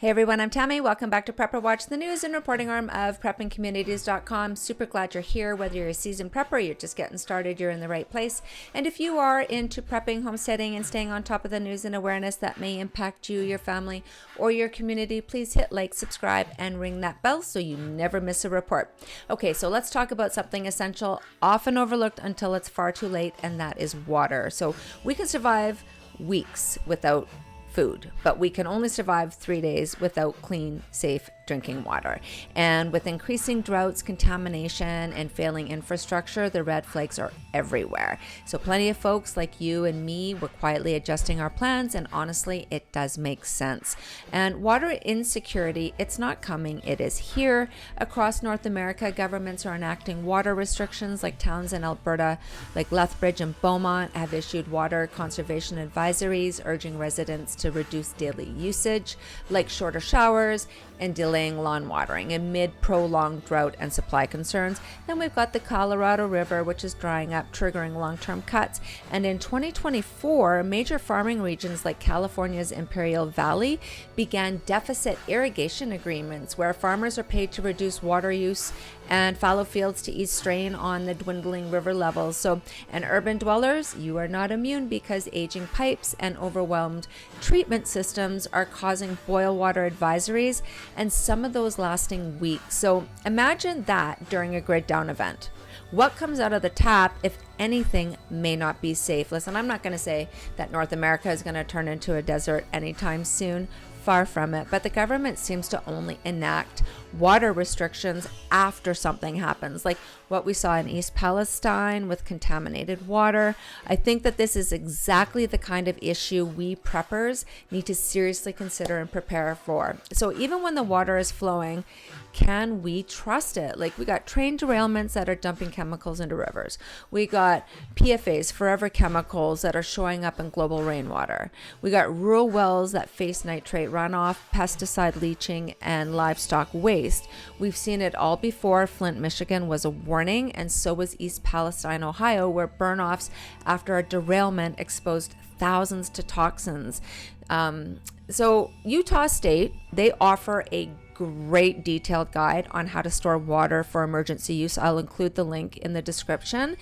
Hey everyone, I'm Tammy. Welcome back to Prepper Watch, the news and reporting arm of preppingcommunities.com. Super glad you're here. Whether you're a seasoned prepper or you're just getting started, you're in the right place. And if you are into prepping, homesteading, and staying on top of the news and awareness that may impact you, your family, or your community, please hit like, subscribe, and ring that bell so you never miss a report. Okay, so let's talk about something essential, often overlooked until it's far too late, and that is water. So we can survive weeks without food, but we can only survive 3 days without clean, safe drinking water. And with increasing droughts, contamination, and failing infrastructure, the red flags are everywhere. So plenty of folks like you and me were quietly adjusting our plans, and honestly, it does make sense. And water insecurity, it's not coming, it is here. Across North America, governments are enacting water restrictions, like towns in Alberta, like Lethbridge and Beaumont, have issued water conservation advisories, urging residents to reduce daily usage, like shorter showers and delaying lawn watering amid prolonged drought and supply concerns. Then we've got the Colorado River, which is drying up, triggering long-term cuts. And in 2024, major farming regions like California's Imperial Valley began deficit irrigation agreements where farmers are paid to reduce water use and fallow fields to ease strain on the dwindling river levels. So, and urban dwellers, you are not immune, because aging pipes and overwhelmed treatment systems are causing boil water advisories, and some of those lasting weeks. So imagine that during a grid down event. What comes out of the tap, if anything, may not be safe. Listen, I'm not going to say that North America is going to turn into a desert anytime soon. Far from it. But the government seems to only enact water restrictions after something happens, like what we saw in East Palestine with contaminated water. I think that this is exactly the kind of issue we preppers need to seriously consider and prepare for. So even when the water is flowing, can we trust it? Like, we got train derailments that are dumping chemicals into rivers. We got PFAS, forever chemicals, that are showing up in global rainwater. We got rural wells that face nitrate runoff, pesticide leaching, and livestock waste. We've seen it all before. Flint, Michigan was a warning, and so was East Palestine, Ohio, where burn-offs after a derailment exposed thousands to toxins. So Utah State, they offer a great detailed guide on how to store water for emergency use. I'll include the link in the description.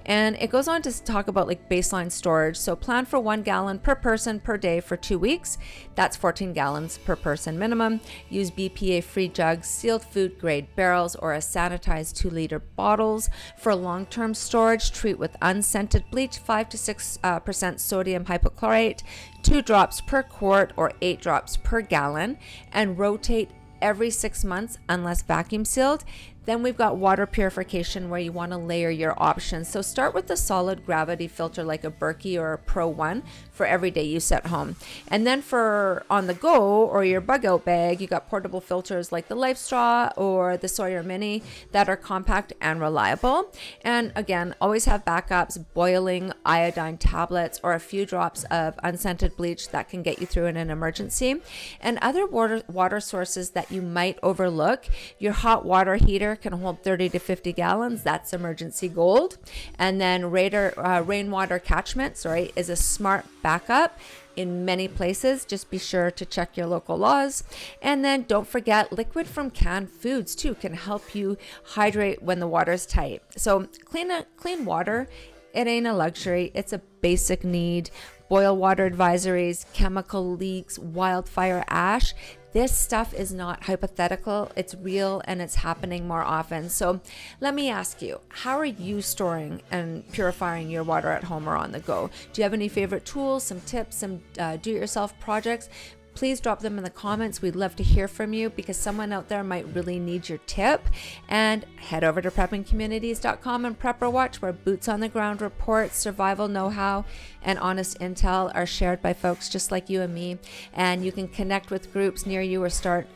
And it goes on to talk about like baseline storage. So plan for 1 gallon per person per day for 2 weeks. That's 14 gallons per person minimum. Use BPA free jugs, sealed food grade barrels, or a sanitized 2-liter bottles. For long-term storage, treat with unscented bleach, 5 to 6% sodium hypochlorite, 2 drops per quart or 8 drops per gallon, and rotate every 6 months unless vacuum sealed. Then we've got water purification, where you want to layer your options. So start with the solid gravity filter like a Berkey or a Pro 1 for everyday use at home. And then for on the go or your bugout bag, you got portable filters like the Life Straw or the Sawyer Mini that are compact and reliable. And again, always have backups, boiling iodine tablets, or a few drops of unscented bleach that can get you through in an emergency. And other water sources that you might overlook, your hot water heater can hold 30 to 50 gallons. That's emergency gold. And then rainwater catchment, is a smart backup in many places. Just be sure to check your local laws. And then don't forget, liquid from canned foods too can help you hydrate when the water's tight. So clean water, it ain't a luxury, it's a basic need. Boil water advisories, chemical leaks, wildfire ash. This stuff is not hypothetical, it's real, and it's happening more often. So let me ask you, how are you storing and purifying your water at home or on the go? Do you have any favorite tools, some tips, some do-it-yourself projects? Please drop them in the comments. We'd love to hear from you, because someone out there might really need your tip. And head over to preppingcommunities.com and Prepper Watch, where boots on the ground reports, survival know-how, and honest intel are shared by folks just like you and me. And you can connect with groups near you or start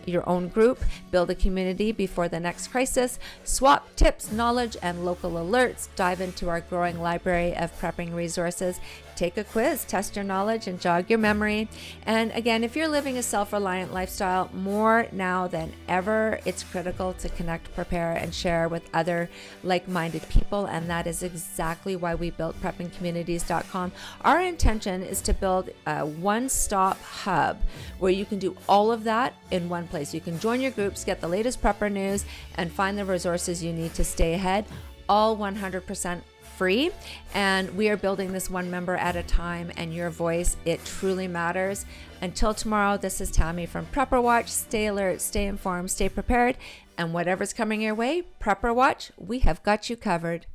your own group, build a community before the next crisis, swap tips, knowledge, and local alerts, dive into our growing library of prepping resources, take a quiz, test your knowledge, and jog your memory. And again, if you're living a self-reliant lifestyle, more now than ever, it's critical to connect, prepare, and share with other like-minded people. And that is exactly why we built preppingcommunities.com. Our intention is to build a one-stop hub where you can do all of that in one place. You can join your groups, get the latest prepper news, and find the resources you need to stay ahead, all 100% free. And we are building this one member at a time, and your voice, it truly matters. Until tomorrow, this is Tammy from Prepper Watch. Stay alert, stay informed, stay prepared, and whatever's coming your way, Prepper Watch, we have got you covered.